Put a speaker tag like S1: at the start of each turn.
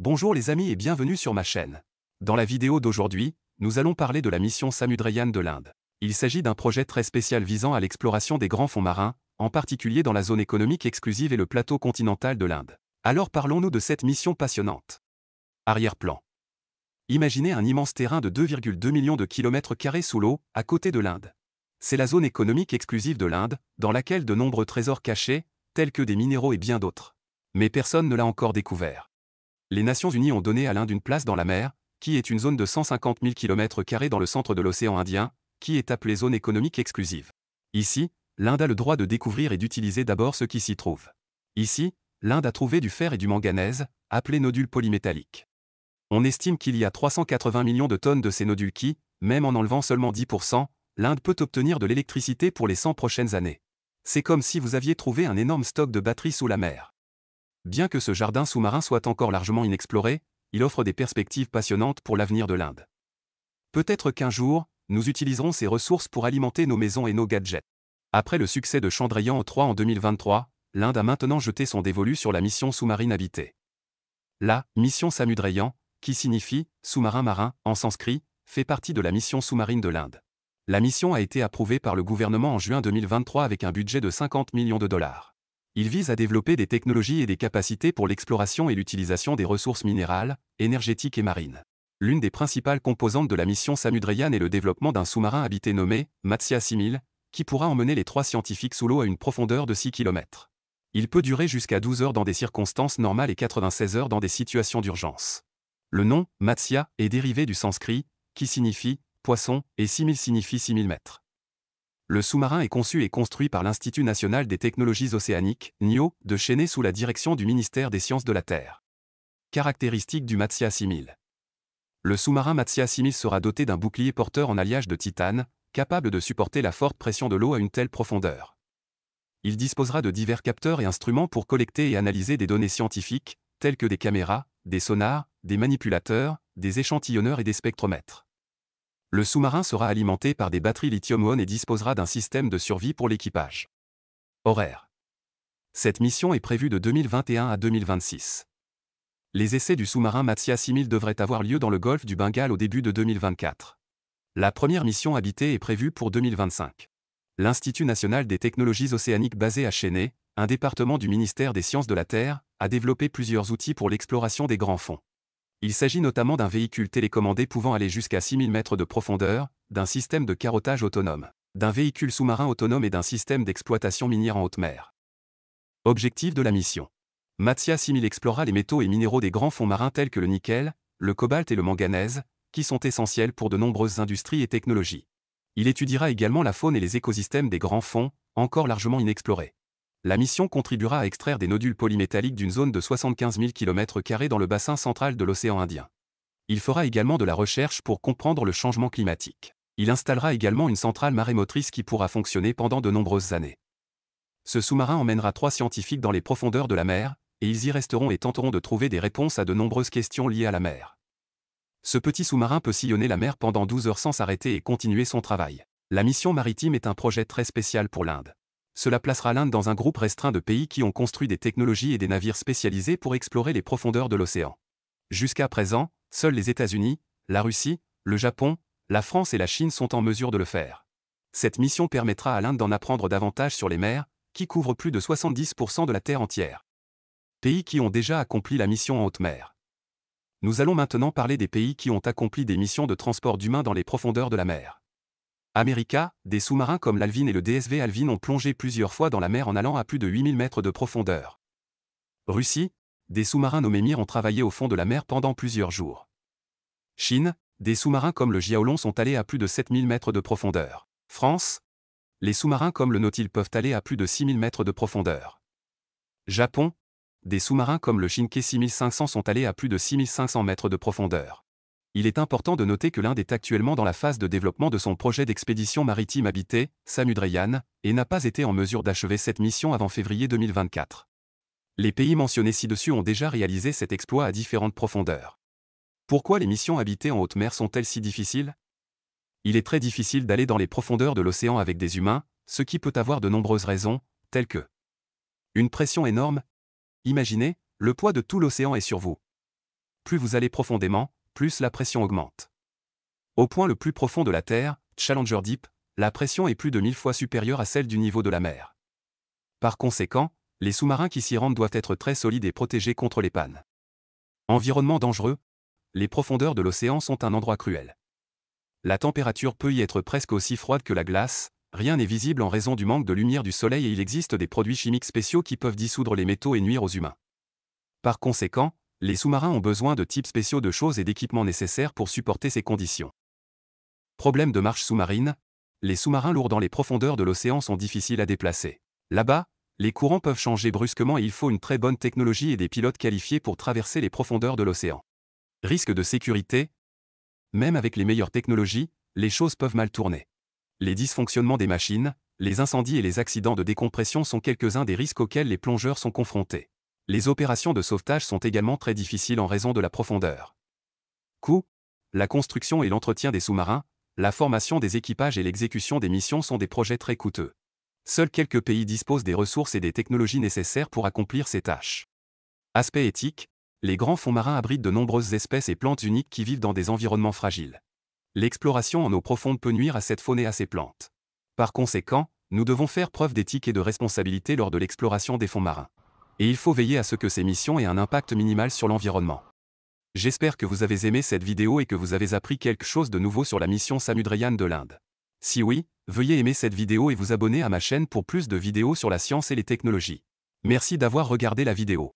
S1: Bonjour les amis et bienvenue sur ma chaîne. Dans la vidéo d'aujourd'hui, nous allons parler de la mission Samudrayan de l'Inde. Il s'agit d'un projet très spécial visant à l'exploration des grands fonds marins, en particulier dans la zone économique exclusive et le plateau continental de l'Inde. Alors parlons-nous de cette mission passionnante. Arrière-plan. Imaginez un immense terrain de 2,2 millions de kilomètres carrés sous l'eau, à côté de l'Inde. C'est la zone économique exclusive de l'Inde, dans laquelle de nombreux trésors cachés, tels que des minéraux et bien d'autres. Mais personne ne l'a encore découvert. Les Nations Unies ont donné à l'Inde une place dans la mer, qui est une zone de 150 000 km² dans le centre de l'océan Indien, qui est appelée zone économique exclusive. Ici, l'Inde a le droit de découvrir et d'utiliser d'abord ce qui s'y trouve. Ici, l'Inde a trouvé du fer et du manganèse, appelés nodules polymétalliques. On estime qu'il y a 380 millions de tonnes de ces nodules qui, même en enlevant seulement 10%, l'Inde peut obtenir de l'électricité pour les 100 prochaines années. C'est comme si vous aviez trouvé un énorme stock de batteries sous la mer. Bien que ce jardin sous-marin soit encore largement inexploré, il offre des perspectives passionnantes pour l'avenir de l'Inde. Peut-être qu'un jour, nous utiliserons ces ressources pour alimenter nos maisons et nos gadgets. Après le succès de Chandrayaan-3 en 2023, l'Inde a maintenant jeté son dévolu sur la mission sous-marine habitée. La mission Samudrayan, qui signifie « sous-marin marin » en sanskrit, fait partie de la mission sous-marine de l'Inde. La mission a été approuvée par le gouvernement en juin 2023 avec un budget de 50 millions de dollars. Il vise à développer des technologies et des capacités pour l'exploration et l'utilisation des ressources minérales, énergétiques et marines. L'une des principales composantes de la mission Samudrayan est le développement d'un sous-marin habité nommé Matsya 6000, qui pourra emmener les 3 scientifiques sous l'eau à une profondeur de 6 km. Il peut durer jusqu'à 12 heures dans des circonstances normales et 96 heures dans des situations d'urgence. Le nom, Matsya, est dérivé du sanskrit, qui signifie « poisson » et 6000 signifie 6000 mètres. Le sous-marin est conçu et construit par l'Institut national des technologies océaniques, NIO, de Chennai sous la direction du ministère des Sciences de la Terre. Caractéristiques du Matsya 6000. Le sous-marin Matsya 6000 sera doté d'un bouclier porteur en alliage de titane, capable de supporter la forte pression de l'eau à une telle profondeur. Il disposera de divers capteurs et instruments pour collecter et analyser des données scientifiques, telles que des caméras, des sonars, des manipulateurs, des échantillonneurs et des spectromètres. Le sous-marin sera alimenté par des batteries lithium-ion et disposera d'un système de survie pour l'équipage. Horaire. Cette mission est prévue de 2021 à 2026. Les essais du sous-marin Matsya 6000 devraient avoir lieu dans le golfe du Bengale au début de 2024. La première mission habitée est prévue pour 2025. L'Institut national des technologies océaniques basé à Chennai, un département du ministère des Sciences de la Terre, a développé plusieurs outils pour l'exploration des grands fonds. Il s'agit notamment d'un véhicule télécommandé pouvant aller jusqu'à 6000 mètres de profondeur, d'un système de carottage autonome, d'un véhicule sous-marin autonome et d'un système d'exploitation minière en haute mer. Objectif de la mission. Matsya 6000 explorera les métaux et minéraux des grands fonds marins tels que le nickel, le cobalt et le manganèse, qui sont essentiels pour de nombreuses industries et technologies. Il étudiera également la faune et les écosystèmes des grands fonds, encore largement inexplorés. La mission contribuera à extraire des nodules polymétalliques d'une zone de 75 000 km² dans le bassin central de l'océan Indien. Il fera également de la recherche pour comprendre le changement climatique. Il installera également une centrale marémotrice qui pourra fonctionner pendant de nombreuses années. Ce sous-marin emmènera 3 scientifiques dans les profondeurs de la mer, et ils y resteront et tenteront de trouver des réponses à de nombreuses questions liées à la mer. Ce petit sous-marin peut sillonner la mer pendant 12 heures sans s'arrêter et continuer son travail. La mission maritime est un projet très spécial pour l'Inde. Cela placera l'Inde dans un groupe restreint de pays qui ont construit des technologies et des navires spécialisés pour explorer les profondeurs de l'océan. Jusqu'à présent, seuls les États-Unis, la Russie, le Japon, la France et la Chine sont en mesure de le faire. Cette mission permettra à l'Inde d'en apprendre davantage sur les mers, qui couvrent plus de 70% de la Terre entière. Pays qui ont déjà accompli la mission en haute mer. Nous allons maintenant parler des pays qui ont accompli des missions de transport d'humains dans les profondeurs de la mer. America, des sous-marins comme l'Alvin et le DSV Alvin ont plongé plusieurs fois dans la mer en allant à plus de 8000 mètres de profondeur. Russie, des sous-marins nommés Mir ont travaillé au fond de la mer pendant plusieurs jours. Chine, des sous-marins comme le Jiaolong sont allés à plus de 7000 mètres de profondeur. France, les sous-marins comme le Nautil peuvent aller à plus de 6000 mètres de profondeur. Japon, des sous-marins comme le Shinke 6500 sont allés à plus de 6500 mètres de profondeur. Il est important de noter que l'Inde est actuellement dans la phase de développement de son projet d'expédition maritime habitée, Samudrayan, et n'a pas été en mesure d'achever cette mission avant février 2024. Les pays mentionnés ci-dessus ont déjà réalisé cet exploit à différentes profondeurs. Pourquoi les missions habitées en haute mer sont-elles si difficiles? Il est très difficile d'aller dans les profondeurs de l'océan avec des humains, ce qui peut avoir de nombreuses raisons, telles que une pression énorme. Imaginez, le poids de tout l'océan est sur vous. plus vous allez profondément, plus la pression augmente. Au point le plus profond de la Terre, Challenger Deep, la pression est plus de 1000 fois supérieure à celle du niveau de la mer. Par conséquent, les sous-marins qui s'y rendent doivent être très solides et protégés contre les pannes. Environnement dangereux, les profondeurs de l'océan sont un endroit cruel. La température peut y être presque aussi froide que la glace, rien n'est visible en raison du manque de lumière du soleil et il existe des produits chimiques spéciaux qui peuvent dissoudre les métaux et nuire aux humains. Par conséquent, les sous-marins ont besoin de types spéciaux de choses et d'équipements nécessaires pour supporter ces conditions. Problème de marche sous-marine, les sous-marins lourds dans les profondeurs de l'océan sont difficiles à déplacer. Là-bas, les courants peuvent changer brusquement et il faut une très bonne technologie et des pilotes qualifiés pour traverser les profondeurs de l'océan. Risque de sécurité, même avec les meilleures technologies, les choses peuvent mal tourner. Les dysfonctionnements des machines, les incendies et les accidents de décompression sont quelques-uns des risques auxquels les plongeurs sont confrontés. Les opérations de sauvetage sont également très difficiles en raison de la profondeur. Coût, la construction et l'entretien des sous-marins, la formation des équipages et l'exécution des missions sont des projets très coûteux. Seuls quelques pays disposent des ressources et des technologies nécessaires pour accomplir ces tâches. Aspect éthique, les grands fonds marins abritent de nombreuses espèces et plantes uniques qui vivent dans des environnements fragiles. L'exploration en eau profonde peut nuire à cette faune et à ces plantes. Par conséquent, nous devons faire preuve d'éthique et de responsabilité lors de l'exploration des fonds marins. Et il faut veiller à ce que ces missions aient un impact minimal sur l'environnement. J'espère que vous avez aimé cette vidéo et que vous avez appris quelque chose de nouveau sur la mission Samudrayan de l'Inde. Si oui, veuillez aimer cette vidéo et vous abonner à ma chaîne pour plus de vidéos sur la science et les technologies. Merci d'avoir regardé la vidéo.